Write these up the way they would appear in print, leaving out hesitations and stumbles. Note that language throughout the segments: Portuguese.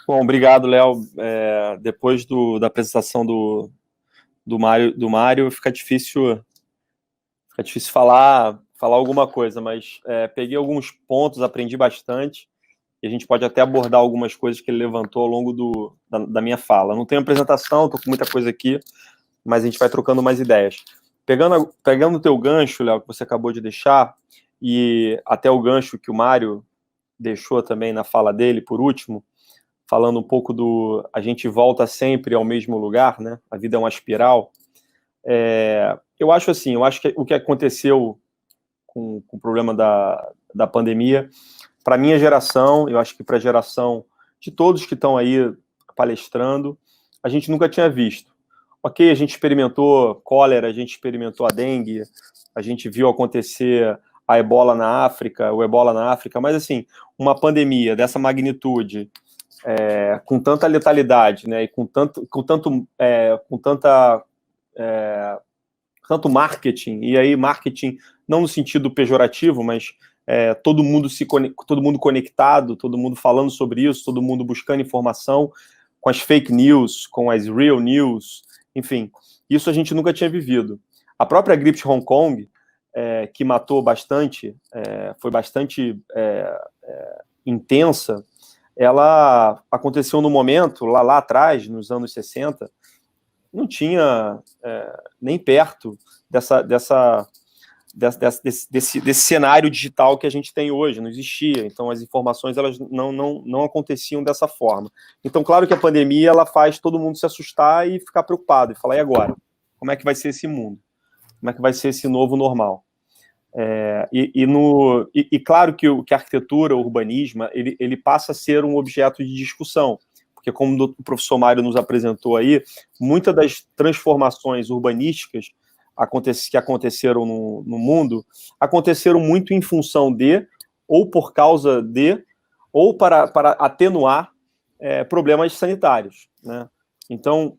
Bom, obrigado, Léo. Depois da apresentação do Mário, fica difícil falar alguma coisa, mas peguei alguns pontos, aprendi bastante, e a gente pode até abordar algumas coisas que ele levantou ao longo da minha fala. Não tenho apresentação, estou com muita coisa aqui, mas a gente vai trocando mais ideias. Pegando o teu gancho, Léo, que você acabou de deixar, e até o gancho que o Mário deixou também na fala dele, por último, falando um pouco a gente volta sempre ao mesmo lugar, né? A vida é uma espiral. Eu acho assim, eu acho que o que aconteceu com o problema da pandemia, para a minha geração, eu acho que para a geração de todos que estão aí palestrando, a gente nunca tinha visto. Ok, a gente experimentou cólera, a gente experimentou a dengue, a gente viu acontecer o ebola na África, mas assim, uma pandemia dessa magnitude, com tanta letalidade, né, e com tanto marketing, e aí marketing não no sentido pejorativo, mas todo mundo conectado, todo mundo falando sobre isso, todo mundo buscando informação, com as fake news, com as real news, enfim, isso a gente nunca tinha vivido. A própria gripe de Hong Kong, que matou bastante, foi bastante intensa, ela aconteceu no momento, lá atrás, nos anos 60, não tinha nem perto desse cenário digital que a gente tem hoje, não existia. Então, as informações elas não aconteciam dessa forma. Então, claro que a pandemia ela faz todo mundo se assustar e ficar preocupado, e falar, e agora? Como é que vai ser esse mundo? Como é que vai ser esse novo normal? Claro que a arquitetura, o urbanismo, ele passa a ser um objeto de discussão, porque como o professor Mário nos apresentou aí, muitas das transformações urbanísticas que aconteceram no mundo, aconteceram muito em função ou por causa ou para atenuar problemas sanitários, né? Então,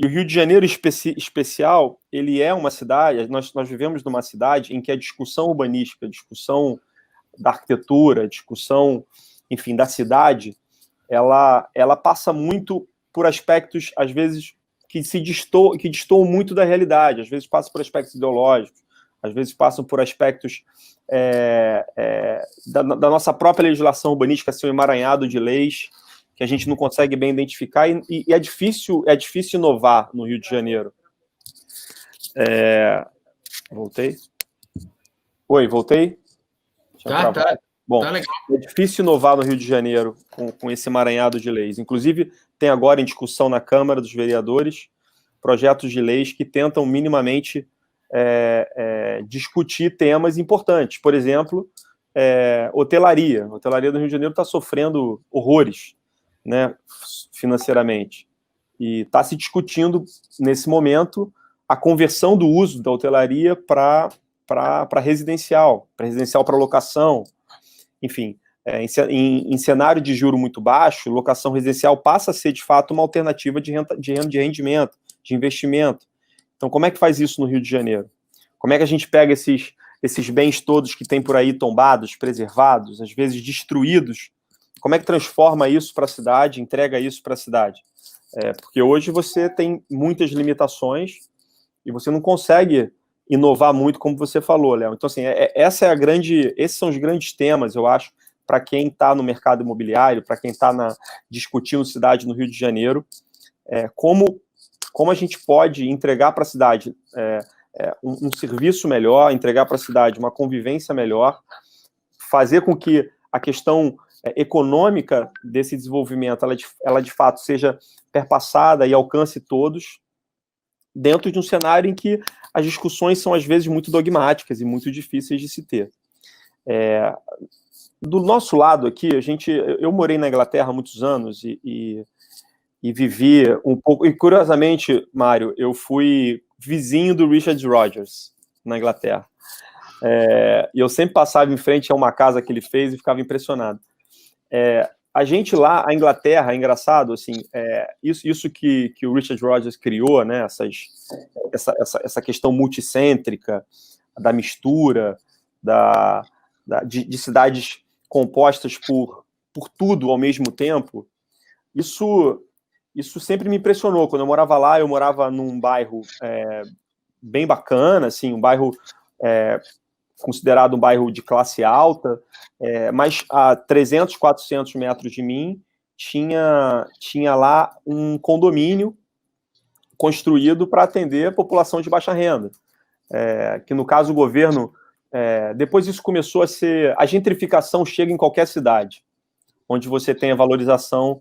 e o Rio de Janeiro especial, ele é uma cidade, nós vivemos numa cidade em que a discussão urbanística, a discussão da arquitetura, a discussão, enfim, da cidade, ela passa muito por aspectos, às vezes, que destoam muito da realidade, às vezes passa por aspectos ideológicos, às vezes passam por aspectos da nossa própria legislação urbanística ser um emaranhado de leis que a gente não consegue bem identificar, e é difícil inovar no Rio de Janeiro. Voltei? Oi, voltei? Tá. Bom, tá legal. é difícil inovar no Rio de Janeiro com esse emaranhado de leis. Inclusive, tem agora em discussão na Câmara dos Vereadores projetos de leis que tentam minimamente discutir temas importantes. Por exemplo, hotelaria. A hotelaria do Rio de Janeiro está sofrendo horrores, né, financeiramente. E está se discutindo, nesse momento, a conversão do uso da hotelaria para residencial para locação. Enfim, em cenário de juro muito baixo, locação residencial passa a ser, de fato, uma alternativa de rendimento, de investimento. Então, como é que faz isso no Rio de Janeiro? Como é que a gente pega esses bens todos que tem por aí tombados, preservados, às vezes destruídos, como é que transforma isso para a cidade, entrega isso para a cidade? Porque hoje você tem muitas limitações e você não consegue inovar muito, como você falou, Léo. Então, assim, esses são os grandes temas, eu acho, para quem está no mercado imobiliário, para quem está discutindo cidade no Rio de Janeiro, como a gente pode entregar para a cidade um serviço melhor, entregar para a cidade uma convivência melhor, fazer com que a questão econômica desse desenvolvimento, ela de fato seja perpassada e alcance todos, dentro de um cenário em que as discussões são, às vezes, muito dogmáticas e muito difíceis de se ter. Do nosso lado aqui, eu morei na Inglaterra há muitos anos e vivi um pouco... E, curiosamente, Mário, eu fui vizinho do Richard Rogers, na Inglaterra. E eu sempre passava em frente a uma casa que ele fez e ficava impressionado. A gente lá, a Inglaterra, é engraçado, assim, isso que o Richard Rogers criou, né, essa questão multicêntrica, da mistura, de cidades compostas por tudo ao mesmo tempo, isso sempre me impressionou. Quando eu morava lá, eu morava num bairro bem bacana, assim, um bairro considerado um bairro de classe alta, mas a 300, 400 metros de mim tinha lá um condomínio construído para atender a população de baixa renda, que no caso o governo, depois isso começou a ser, a gentrificação chega em qualquer cidade, onde você tem a valorização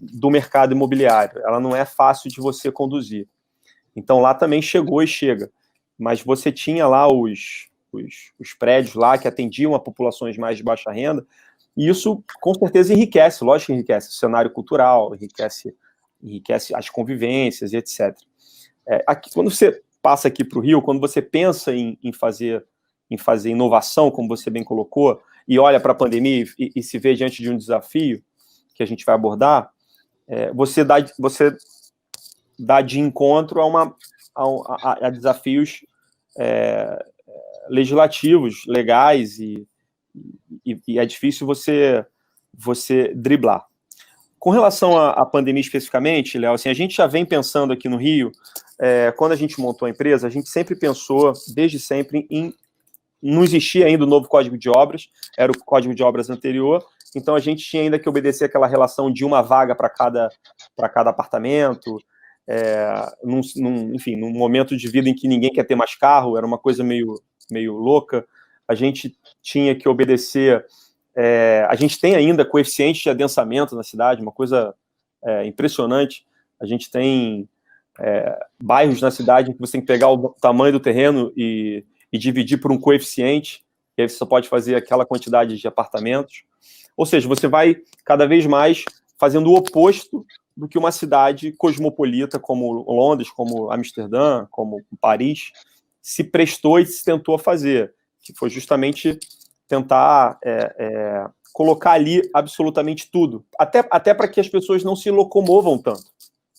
do mercado imobiliário, ela não é fácil de você conduzir. Então lá também chegou e chega, mas você tinha lá os prédios lá que atendiam a populações mais de baixa renda, e isso com certeza enriquece, lógico que enriquece o cenário cultural, enriquece as convivências e etc. Aqui, quando você passa aqui para o Rio, quando você pensa em fazer inovação, como você bem colocou, e olha para a pandemia e se vê diante de um desafio que a gente vai abordar, você dá de encontro a desafios legislativos, legais, e é difícil você driblar. Com relação à pandemia especificamente, Léo, assim, a gente já vem pensando aqui no Rio, quando a gente montou a empresa, a gente sempre pensou, desde sempre, não existia ainda o novo Código de Obras, era o Código de Obras anterior, então a gente tinha ainda que obedecer aquela relação de uma vaga para cada apartamento, enfim, num momento de vida em que ninguém quer ter mais carro, era uma coisa meio louca, a gente tinha que obedecer, a gente tem ainda coeficiente de adensamento na cidade, uma coisa impressionante, a gente tem bairros na cidade em que você tem que pegar o tamanho do terreno e dividir por um coeficiente, e aí você só pode fazer aquela quantidade de apartamentos, ou seja, você vai cada vez mais fazendo o oposto do que uma cidade cosmopolita como Londres, como Amsterdã, como Paris, se prestou e se tentou fazer, que foi justamente tentar colocar ali absolutamente tudo, até para que as pessoas não se locomovam tanto,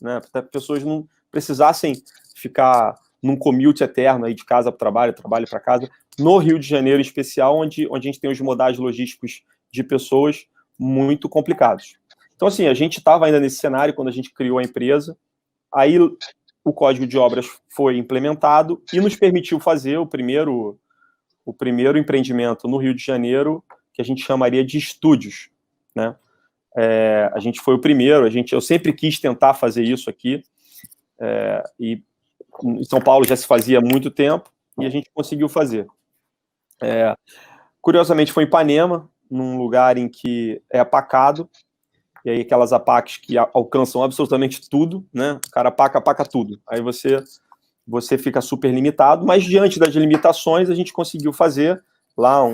né? Para que as pessoas não precisassem ficar num commute eterno aí de casa para trabalho para casa, no Rio de Janeiro em especial, onde a gente tem os modais logísticos de pessoas muito complicados. Então, assim, a gente estava ainda nesse cenário quando a gente criou a empresa, aí o Código de Obras foi implementado e nos permitiu fazer o primeiro empreendimento no Rio de Janeiro, que a gente chamaria de estúdios, né? A gente foi o primeiro, eu sempre quis tentar fazer isso aqui, e em São Paulo já se fazia há muito tempo, e a gente conseguiu fazer. Curiosamente, foi em Ipanema, num lugar em que é apacado, e aí aquelas APACs que alcançam absolutamente tudo, né? O cara apaca tudo. Aí você fica super limitado, mas diante das limitações, a gente conseguiu fazer lá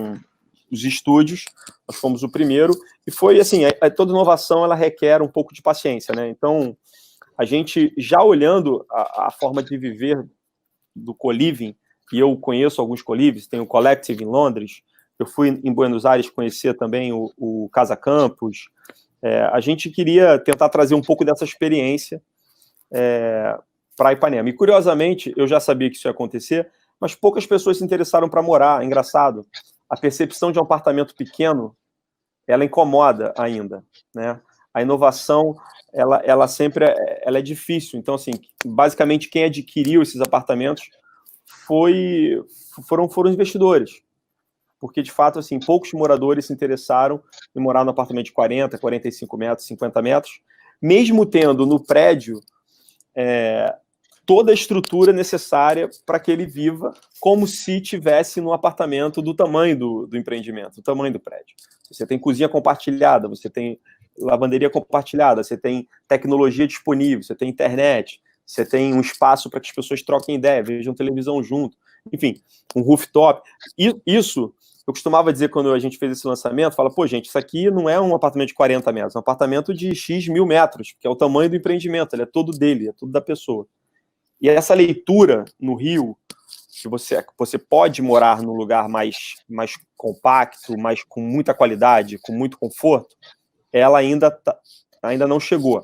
os estúdios, nós fomos o primeiro, e foi assim, toda inovação, ela requer um pouco de paciência, né? Então, a gente, já olhando a forma de viver do co-living, e eu conheço alguns co-lives, tem o Collective em Londres, eu fui em Buenos Aires conhecer também o Casa Campus, a gente queria tentar trazer um pouco dessa experiência para Ipanema. E, curiosamente, eu já sabia que isso ia acontecer, mas poucas pessoas se interessaram para morar. É engraçado. A percepção de um apartamento pequeno, ela incomoda ainda, né? A inovação, ela sempre ela é difícil. Então, assim, basicamente, quem adquiriu esses apartamentos foram investidores. Porque, de fato, assim, poucos moradores se interessaram em morar no apartamento de 40, 45 metros, 50 metros, mesmo tendo no prédio toda a estrutura necessária para que ele viva como se tivesse no apartamento do tamanho do empreendimento, do tamanho do prédio. Você tem cozinha compartilhada, você tem lavanderia compartilhada, você tem tecnologia disponível, você tem internet, você tem um espaço para que as pessoas troquem ideia, vejam televisão junto, enfim, um rooftop. Isso, eu costumava dizer quando a gente fez esse lançamento, fala, pô, gente, isso aqui não é um apartamento de 40 metros, é um apartamento de X mil metros, que é o tamanho do empreendimento, ele é todo dele, é tudo da pessoa. E essa leitura no Rio, que você pode morar num lugar mais compacto, mais com muita qualidade, com muito conforto, ela ainda não chegou.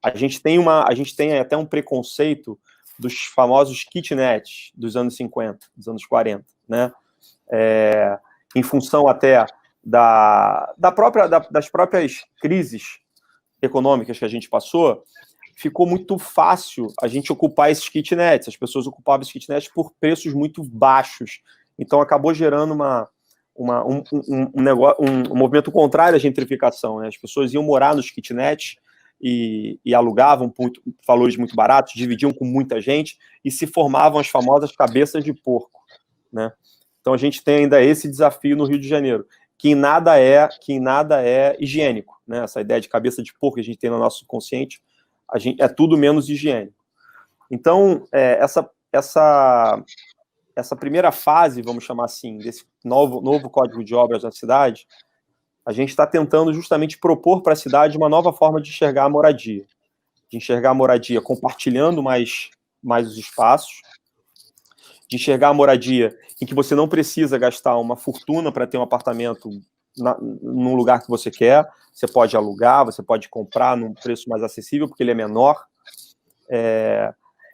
A gente tem até um preconceito dos famosos kitnets dos anos 50, dos anos 40, né? Em função até das próprias crises econômicas que a gente passou, ficou muito fácil a gente ocupar esses kitnets. As pessoas ocupavam esses kitnets por preços muito baixos. Então, acabou gerando um movimento contrário à gentrificação, né? As pessoas iam morar nos kitnets e alugavam por valores muito baratos, dividiam com muita gente e se formavam as famosas cabeças de porco, né? Então, a gente tem ainda esse desafio no Rio de Janeiro, que em nada é higiênico, né? Essa ideia de cabeça de porco que a gente tem no nosso consciente, é tudo menos higiênico. Então, essa primeira fase, vamos chamar assim, desse novo Código de Obras da cidade, a gente está tentando justamente propor para a cidade uma nova forma de enxergar a moradia. De enxergar a moradia compartilhando mais os espaços, de enxergar a moradia em que você não precisa gastar uma fortuna para ter um apartamento num lugar que você quer, você pode alugar, você pode comprar num preço mais acessível, porque ele é menor.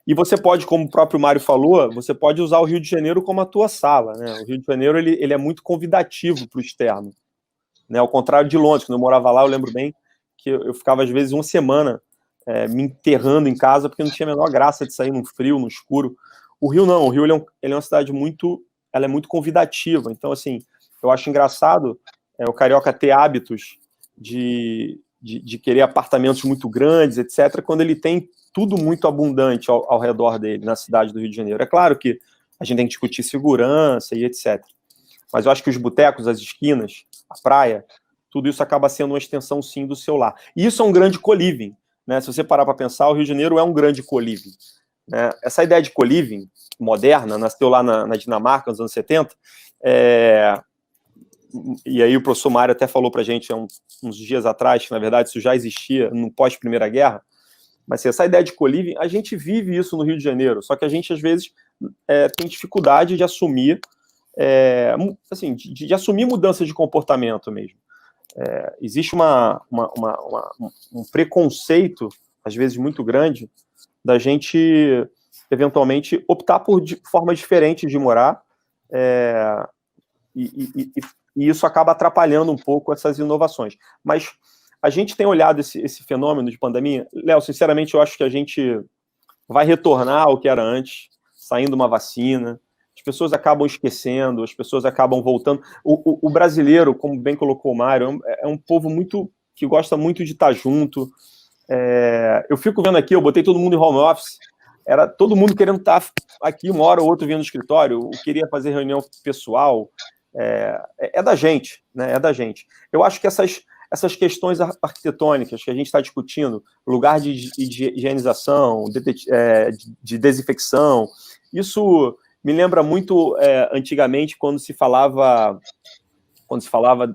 E você pode, como o próprio Mário falou, você pode usar o Rio de Janeiro como a tua sala, né? O Rio de Janeiro ele é muito convidativo para o externo, né? Ao contrário de Londres, quando eu morava lá, eu lembro bem que eu ficava, às vezes, uma semana me enterrando em casa, porque não tinha a menor graça de sair no frio, no escuro. O Rio não, o Rio ele é uma cidade muito convidativa. Então, assim, eu acho engraçado o carioca ter hábitos de querer apartamentos muito grandes, etc., quando ele tem tudo muito abundante ao redor dele, na cidade do Rio de Janeiro. É claro que a gente tem que discutir segurança e etc., mas eu acho que os botecos, as esquinas, a praia, tudo isso acaba sendo uma extensão, sim, do seu lar. E isso é um grande co-living, né? Se você parar para pensar, o Rio de Janeiro é um grande co-living, né? Essa ideia de co-living moderna nasceu lá na Dinamarca, nos anos 70, e aí o professor Mário até falou para a gente há uns dias atrás, que na verdade isso já existia no pós-Primeira Guerra, mas assim, essa ideia de co-living, a gente vive isso no Rio de Janeiro, só que a gente às vezes tem dificuldade de assumir, assim, de assumir mudanças de comportamento mesmo. Existe um preconceito, às vezes muito grande, da gente eventualmente optar por formas diferentes de morar, e isso acaba atrapalhando um pouco essas inovações. Mas a gente tem olhado esse fenômeno de pandemia. Léo, sinceramente, eu acho que a gente vai retornar ao que era antes, saindo uma vacina. As pessoas acabam esquecendo, as pessoas acabam voltando. O brasileiro, como bem colocou o Mário, é um povo que gosta muito de estar junto. Eu fico vendo aqui, eu botei todo mundo em home office, era todo mundo querendo estar aqui uma hora ou outra vindo no escritório, eu queria fazer reunião pessoal. É da gente, né? É da gente. Eu acho que essas questões arquitetônicas que a gente está discutindo, lugar de higienização, de desinfecção, isso me lembra muito antigamente quando se falava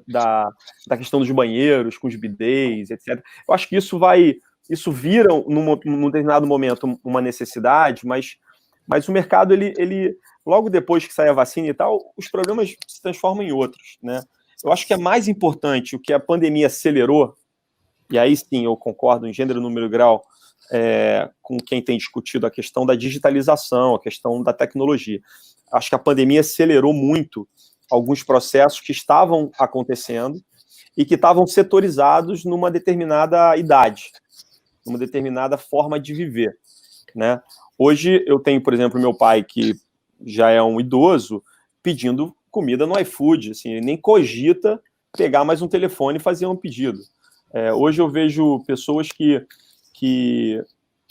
da questão dos banheiros, com os bidês, etc. Eu acho que isso vira, num determinado momento, uma necessidade, mas o mercado, ele logo depois que sai a vacina e tal, os problemas se transformam em outros, né? Eu acho que é mais importante o que a pandemia acelerou, e aí sim eu concordo em gênero, número e grau com quem tem discutido a questão da digitalização, a questão da tecnologia. Acho que a pandemia acelerou muito alguns processos que estavam acontecendo e que estavam setorizados numa determinada idade, numa determinada forma de viver, né? Hoje eu tenho, por exemplo, meu pai, que já é um idoso, pedindo comida no iFood, assim, ele nem cogita pegar mais um telefone e fazer um pedido. Hoje eu vejo pessoas que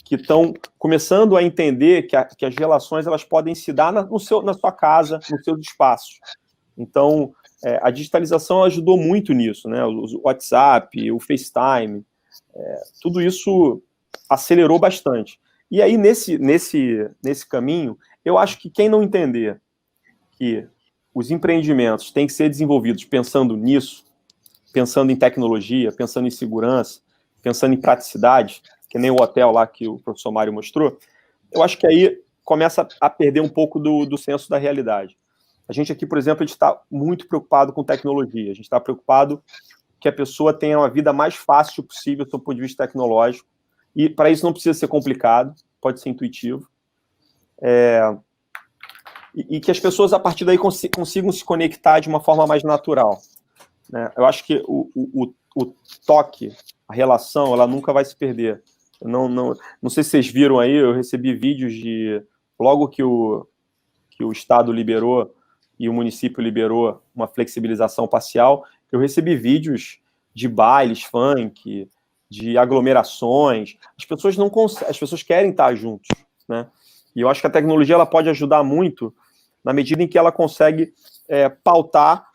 estão começando a entender que as relações elas podem se dar na sua casa, nos seus espaços. Então, a digitalização ajudou muito nisso, né? O WhatsApp, o FaceTime, tudo isso acelerou bastante. E aí, nesse caminho, eu acho que quem não entender que os empreendimentos têm que ser desenvolvidos pensando nisso, pensando em tecnologia, pensando em segurança, pensando em praticidade, que nem o hotel lá que o professor Mário mostrou, eu acho que aí começa a perder um pouco do senso da realidade. A gente aqui, por exemplo, a gente está muito preocupado com tecnologia, a gente está preocupado que a pessoa tenha uma vida mais fácil possível do ponto de vista tecnológico, e para isso não precisa ser complicado, pode ser intuitivo, e que as pessoas, a partir daí, consigam se conectar de uma forma mais natural, né? Eu acho que o toque, a relação, ela nunca vai se perder. Não sei se vocês viram aí, eu recebi vídeos de... Logo que o Estado liberou e o município liberou uma flexibilização parcial, eu recebi vídeos de bailes, funk, de aglomerações. As pessoas não as pessoas querem estar juntos, né? E eu acho que a tecnologia ela pode ajudar muito na medida em que ela consegue pautar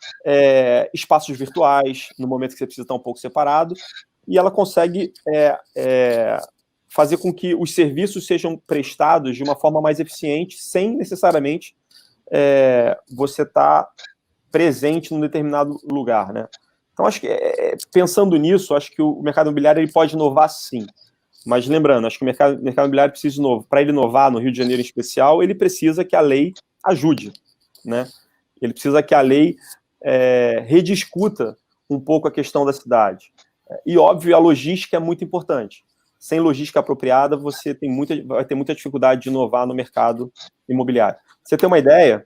espaços virtuais no momento que você precisa estar um pouco separado, e ela consegue fazer com que os serviços sejam prestados de uma forma mais eficiente, sem necessariamente você estar presente num determinado lugar, né? Então, acho que, pensando nisso, acho que o mercado imobiliário ele pode inovar sim. Mas lembrando, acho que o mercado imobiliário precisa inovar. Para ele inovar, no Rio de Janeiro em especial, ele precisa que a lei ajude, né? Ele precisa que a lei rediscuta um pouco a questão da cidade. E, óbvio, a logística é muito importante. Sem logística apropriada, você vai ter muita dificuldade de inovar no mercado imobiliário. Pra você ter uma ideia,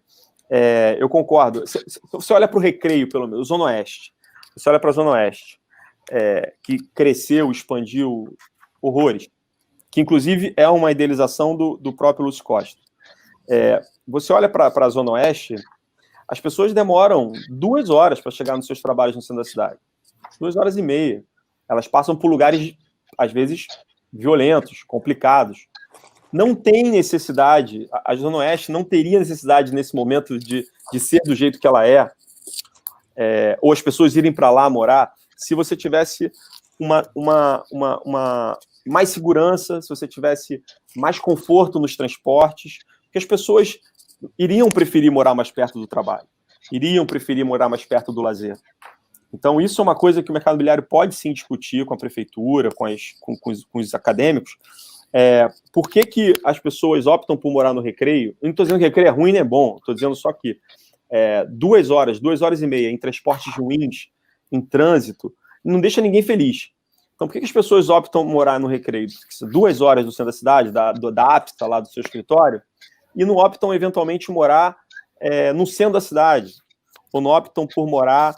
eu concordo. Você olha para o Recreio, pelo menos, Zona Oeste. Você olha para a Zona Oeste, que cresceu, expandiu horrores, que inclusive é uma idealização do próprio Lúcio Costa. Você olha para a Zona Oeste, as pessoas demoram 2 horas para chegar nos seus trabalhos no centro da cidade. 2 horas e meia. Elas passam por lugares, às vezes, violentos, complicados. Não tem necessidade, a Zona Oeste não teria necessidade, nesse momento, de ser do jeito que ela ou as pessoas irem para lá morar, se você tivesse mais segurança, se você tivesse mais conforto nos transportes, que as pessoas iriam preferir morar mais perto do trabalho, iriam preferir morar mais perto do lazer. Então, isso é uma coisa que o mercado imobiliário pode sim discutir com a prefeitura, com os acadêmicos. Por que as pessoas optam por morar no Recreio? Eu não estou dizendo que Recreio é ruim nem é bom, estou dizendo só que 2 horas e meia em transportes ruins, em trânsito, não deixa ninguém feliz. Então, por que as pessoas optam por morar no Recreio? 2 horas do centro da cidade, da APTA, lá do seu escritório, e não optam, eventualmente, morar no centro da cidade, ou não optam por morar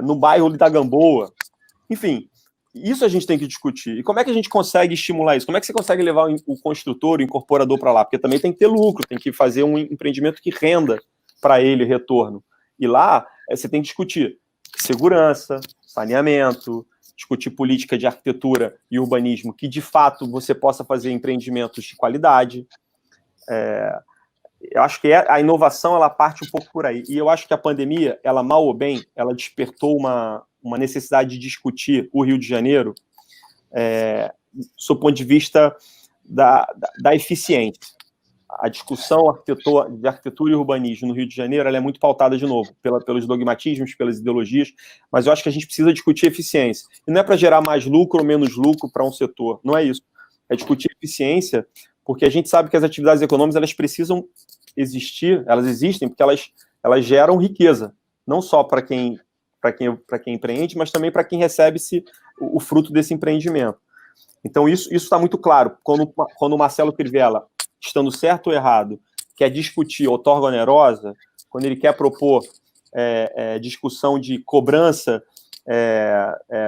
no bairro da Gamboa. Enfim, isso a gente tem que discutir. E como é que a gente consegue estimular isso? Como é que você consegue levar o construtor, o incorporador para lá? Porque também tem que ter lucro, tem que fazer um empreendimento que renda para ele retorno. E lá, você tem que discutir segurança, saneamento, discutir política de arquitetura e urbanismo, que de fato você possa fazer empreendimentos de qualidade. Eu acho que a inovação ela parte um pouco por aí. E eu acho que a pandemia, ela mal ou bem, ela despertou uma necessidade de discutir o Rio de Janeiro sob o ponto de vista da eficiência. A discussão de arquitetura e urbanismo no Rio de Janeiro ela é muito pautada, de novo, pelos dogmatismos, pelas ideologias, mas eu acho que a gente precisa discutir eficiência. E não é para gerar mais lucro ou menos lucro para um setor, não é isso. É discutir eficiência, porque a gente sabe que as atividades econômicas elas precisam existir, elas existem porque elas geram riqueza, não só para quem empreende, mas também para quem recebe o fruto desse empreendimento. Então, isso está muito claro. Quando o Marcelo Crivella, estando certo ou errado, quer discutir outorga onerosa, quando ele quer propor discussão de cobrança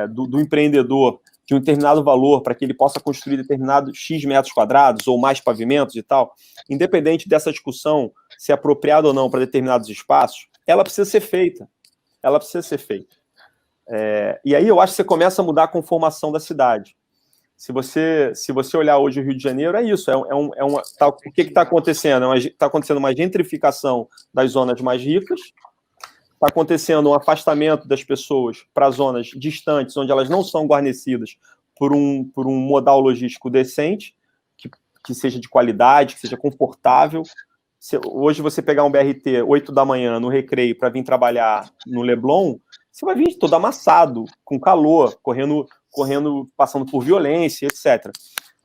do empreendedor de um determinado valor para que ele possa construir determinado X metros quadrados ou mais pavimentos e tal, independente dessa discussão se é apropriado ou não para determinados espaços, ela precisa ser feita. Ela precisa ser feita. E aí eu acho que você começa a mudar a conformação da cidade. Se você olhar hoje o Rio de Janeiro, é isso. O que está acontecendo? Está acontecendo uma gentrificação das zonas mais ricas, está acontecendo um afastamento das pessoas para zonas distantes, onde elas não são guarnecidas por um modal logístico decente, que seja de qualidade, que seja confortável. Hoje você pegar um BRT 8 da manhã no Recreio para vir trabalhar no Leblon, você vai vir todo amassado, com calor, correndo, passando por violência, etc.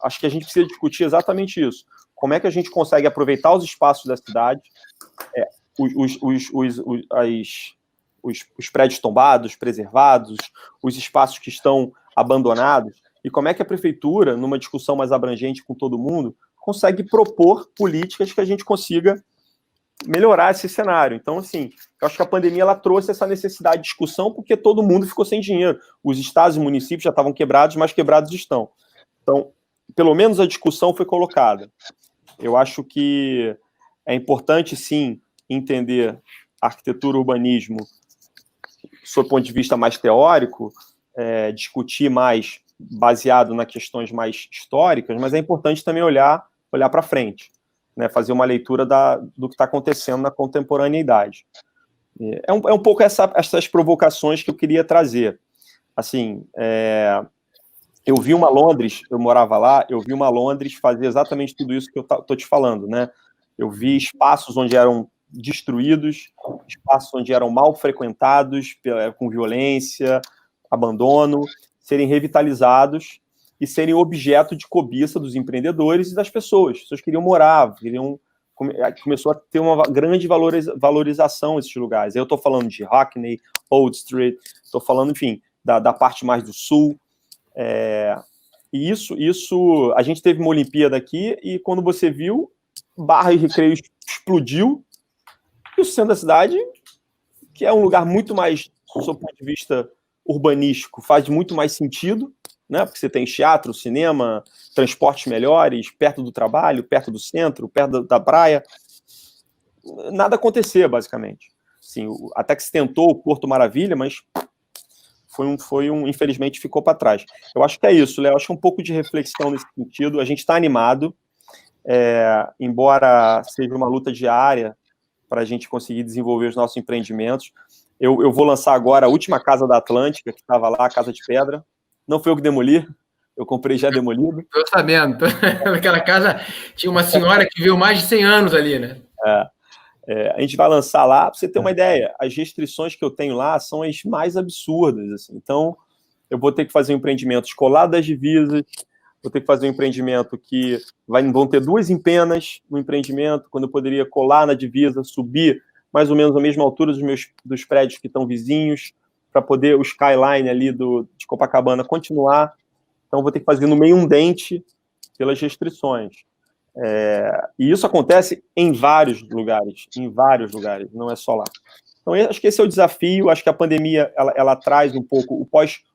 Acho que a gente precisa discutir exatamente isso. Como é que a gente consegue aproveitar os espaços da cidade, os prédios tombados, preservados, os espaços que estão abandonados, e como é que a prefeitura, numa discussão mais abrangente com todo mundo, consegue propor políticas que a gente consiga melhorar esse cenário. Então, assim, eu acho que a pandemia ela trouxe essa necessidade de discussão porque todo mundo ficou sem dinheiro. Os estados e municípios já estavam quebrados, mas quebrados estão. Então, pelo menos a discussão foi colocada. Eu acho que é importante, sim, entender arquitetura e urbanismo sob o ponto de vista mais teórico, discutir mais baseado nas questões mais históricas, mas é importante também olhar para frente, né, fazer uma leitura do que está acontecendo na contemporaneidade. É um pouco essas provocações que eu queria trazer. Assim, eu vi uma Londres, eu morava lá, eu vi uma Londres fazer exatamente tudo isso que eu estou te falando, né? Eu vi espaços onde eram destruídos, espaços onde eram mal frequentados, com violência, abandono, serem revitalizados e serem objeto de cobiça dos empreendedores e das pessoas. As pessoas queriam morar, começou a ter uma grande valorização nesses lugares. Eu estou falando de Hackney, Old Street, estou falando, enfim, da parte mais do sul. E isso, a gente teve uma Olimpíada aqui e quando você viu, Barra e Recreio explodiu e o centro da cidade, que é um lugar muito mais, do seu ponto de vista urbanístico, faz muito mais sentido, né? Porque você tem teatro, cinema, transportes melhores, perto do trabalho, perto do centro, perto da praia. Nada acontecia, basicamente. Assim, até que se tentou o Porto Maravilha, mas infelizmente ficou para trás. Eu acho que é isso, Léo. Acho que um pouco de reflexão nesse sentido. A gente está animado, embora seja uma luta diária para a gente conseguir desenvolver os nossos empreendimentos. Eu vou lançar agora a última casa da Atlântica, que estava lá, a Casa de Pedra. Não foi eu que demoli, eu comprei já demolido. Estou sabendo. Naquela casa tinha uma senhora que viveu mais de 100 anos ali, né? A gente vai lançar lá, para você ter uma ideia, as restrições que eu tenho lá são as mais absurdas. Assim. Então, eu vou ter que fazer um empreendimento descolado das divisas, vou ter que fazer um empreendimento que vão ter 2 empenas no empreendimento, quando eu poderia colar na divisa, subir mais ou menos a mesma altura dos prédios que estão vizinhos, para poder o skyline ali de Copacabana continuar. Então, vou ter que fazer no meio um dente pelas restrições. E isso acontece em vários lugares, não é só lá. Então, acho que esse é o desafio, acho que a pandemia, ela traz um pouco,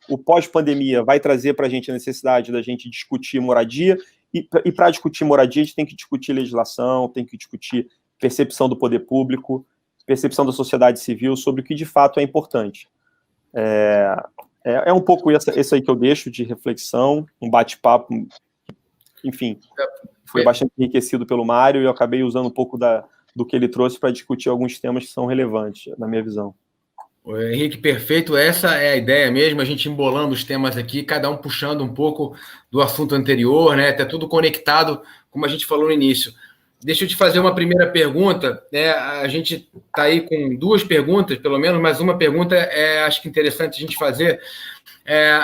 o pós-pandemia vai trazer para a gente a necessidade da gente discutir moradia, e para discutir moradia, a gente tem que discutir legislação, tem que discutir percepção do poder público, percepção da sociedade civil sobre o que de fato é importante. É um pouco isso aí que eu deixo de reflexão, um bate-papo, enfim, foi bastante enriquecido pelo Mário e eu acabei usando um pouco do que ele trouxe para discutir alguns temas que são relevantes, na minha visão. Henrique, perfeito, essa é a ideia mesmo, a gente embolando os temas aqui, cada um puxando um pouco do assunto anterior, né? Tá tudo conectado, como a gente falou no início. Deixa eu te fazer uma primeira pergunta, né? A gente está aí com 2 perguntas, pelo menos, mas uma pergunta acho que interessante a gente fazer.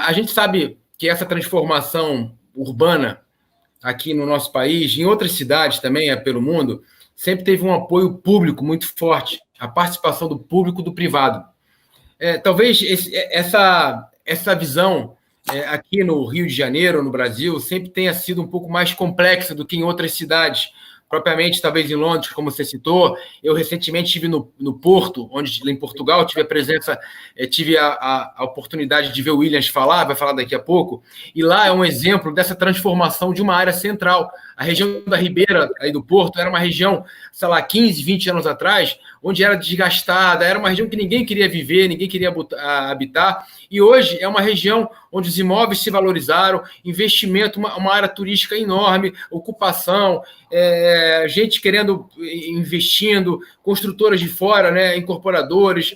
A gente sabe que essa transformação urbana aqui no nosso país, em outras cidades também, pelo mundo, sempre teve um apoio público muito forte, a participação do público e do privado. Talvez essa visão aqui no Rio de Janeiro, no Brasil, sempre tenha sido um pouco mais complexa do que em outras cidades, propriamente, talvez em Londres, como você citou. Eu recentemente estive no Porto, onde em Portugal tive a presença, tive a oportunidade de ver o Williams falar, vai falar daqui a pouco, e lá é um exemplo dessa transformação de uma área central. A região da Ribeira, aí do Porto, era uma região, sei lá, 15, 20 anos atrás, onde era desgastada, era uma região que ninguém queria viver, ninguém queria habitar, e hoje é uma região onde os imóveis se valorizaram, investimento, uma área turística enorme, ocupação, gente querendo, investindo, construtoras de fora, né, incorporadores,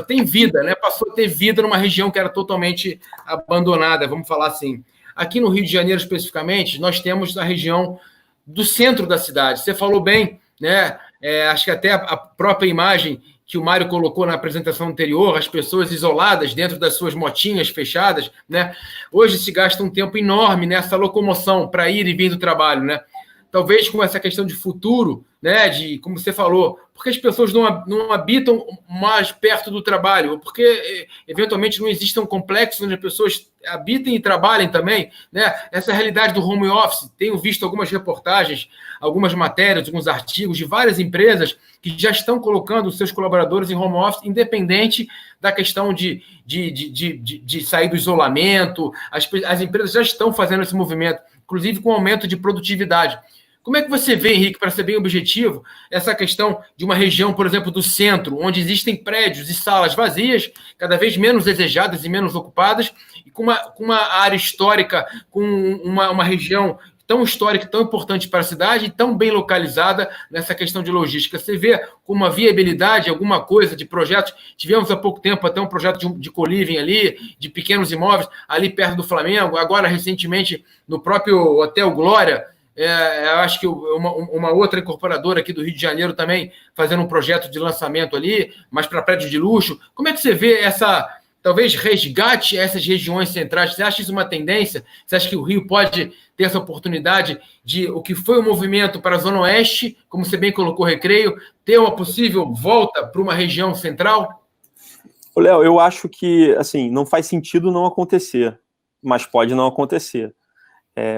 tem vida, né, passou a ter vida numa região que era totalmente abandonada, vamos falar assim. Aqui no Rio de Janeiro, especificamente, nós temos a região do centro da cidade. Você falou bem, né? Acho que até a própria imagem que o Mário colocou na apresentação anterior, as pessoas isoladas dentro das suas motinhas fechadas, né? Hoje se gasta um tempo enorme nessa locomoção para ir e vir do trabalho, né? talvez com essa questão de futuro, né, de, como você falou, porque as pessoas não habitam mais perto do trabalho, porque eventualmente não existe um complexo onde as pessoas habitem e trabalhem também, né? Essa realidade do home office, tenho visto algumas reportagens, algumas matérias, alguns artigos de várias empresas que já estão colocando os seus colaboradores em home office, independente da questão de sair do isolamento. As empresas já estão fazendo esse movimento, inclusive com aumento de produtividade. Como é que você vê, Henrique, para ser bem objetivo, essa questão de uma região, por exemplo, do centro, onde existem prédios e salas vazias, cada vez menos desejadas e menos ocupadas, e com uma área histórica, com uma região tão histórica, tão importante para a cidade e tão bem localizada nessa questão de logística? Você vê com uma viabilidade, alguma coisa de projetos? Tivemos há pouco tempo até um projeto de co-living ali, de pequenos imóveis, ali perto do Flamengo, agora recentemente no próprio Hotel Glória. Eu acho que uma outra incorporadora aqui do Rio de Janeiro também fazendo um projeto de lançamento ali, mas para prédio de luxo. Como é que você vê talvez resgate essas regiões centrais? Você acha isso uma tendência? Você acha que o Rio pode ter essa oportunidade de o que foi o movimento para a Zona Oeste, como você bem colocou, Recreio, ter uma possível volta para uma região central? Léo, eu acho que assim, não faz sentido não acontecer, mas pode não acontecer.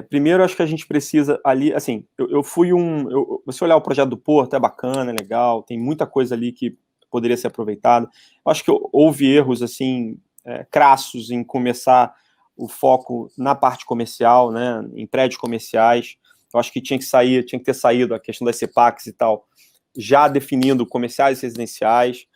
Primeiro, acho que a gente precisa ali, assim, você olhar o projeto do Porto, é bacana, é legal, tem muita coisa ali que poderia ser aproveitada. Eu acho que houve erros, assim, crassos em começar o foco na parte comercial, né, em prédios comerciais. Eu acho que tinha que ter saído a questão das CEPACs e tal, já definindo comerciais e residenciais,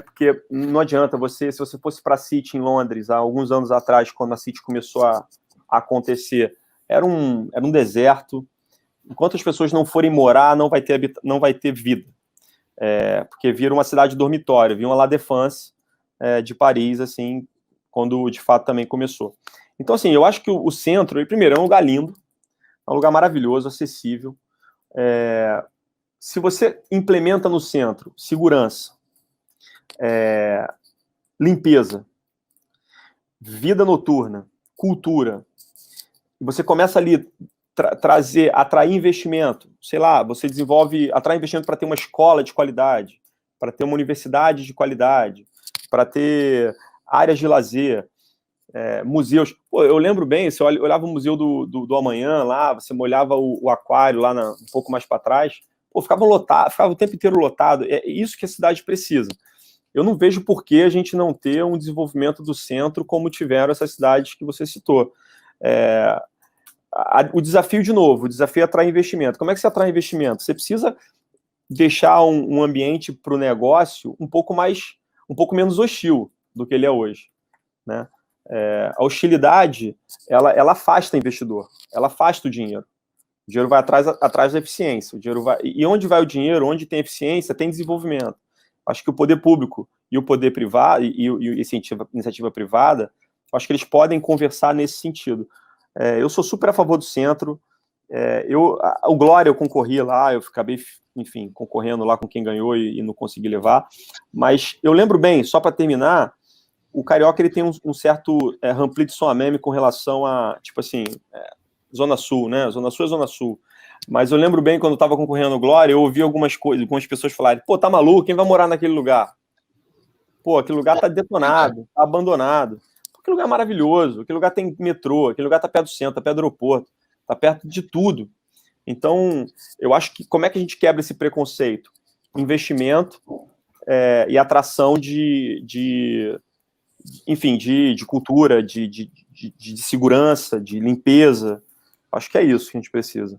porque não adianta se você fosse para a City em Londres, há alguns anos atrás, quando a City começou a acontecer, era um deserto. Enquanto as pessoas não forem morar, não vai ter vida. Porque vira uma cidade dormitório, vira uma La Défense de Paris, assim, quando de fato também começou. Então, assim, eu acho que o centro, primeiro, é um lugar lindo, é um lugar maravilhoso, acessível. Se você implementa no centro segurança, limpeza, vida noturna, cultura, você começa ali atrair investimento, sei lá, você atrai investimento para ter uma escola de qualidade, para ter uma universidade de qualidade, para ter áreas de lazer, museus. Pô, eu lembro bem, você olhava o Museu do Amanhã lá, você olhava o aquário lá um pouco mais para trás, pô, ficava o tempo inteiro lotado. É isso que a cidade precisa. Eu não vejo por que a gente não ter um desenvolvimento do centro como tiveram essas cidades que você citou. O desafio, de novo, o desafio é atrair investimento. Como é que você atrai investimento? Você precisa deixar um ambiente para o negócio um pouco menos hostil do que ele é hoje, né? A hostilidade, ela afasta o investidor, ela afasta o dinheiro. O dinheiro vai atrás da eficiência. E onde vai o dinheiro, onde tem eficiência, tem desenvolvimento. Acho que o poder público e o poder privado e a iniciativa privada, acho que eles podem conversar nesse sentido. Eu sou super a favor do centro. O Glória eu concorri lá, eu acabei, enfim, concorrendo lá com quem ganhou e não consegui levar. Mas eu lembro bem, só para terminar, o Carioca ele tem um certo rempli de son meme com relação a, tipo assim, Zona Sul, né? Zona Sul é Zona Sul. Mas eu lembro bem, quando eu estava concorrendo no Glória, eu ouvi algumas pessoas falarem, pô, tá maluco, quem vai morar naquele lugar? Pô, aquele lugar tá detonado, tá abandonado. Aquele lugar é maravilhoso, aquele lugar tem metrô, aquele lugar tá perto do centro, tá perto do aeroporto, tá perto de tudo. Então, eu acho que como é que a gente quebra esse preconceito? Investimento e atração enfim, de cultura, de segurança, de limpeza. Acho que é isso que a gente precisa.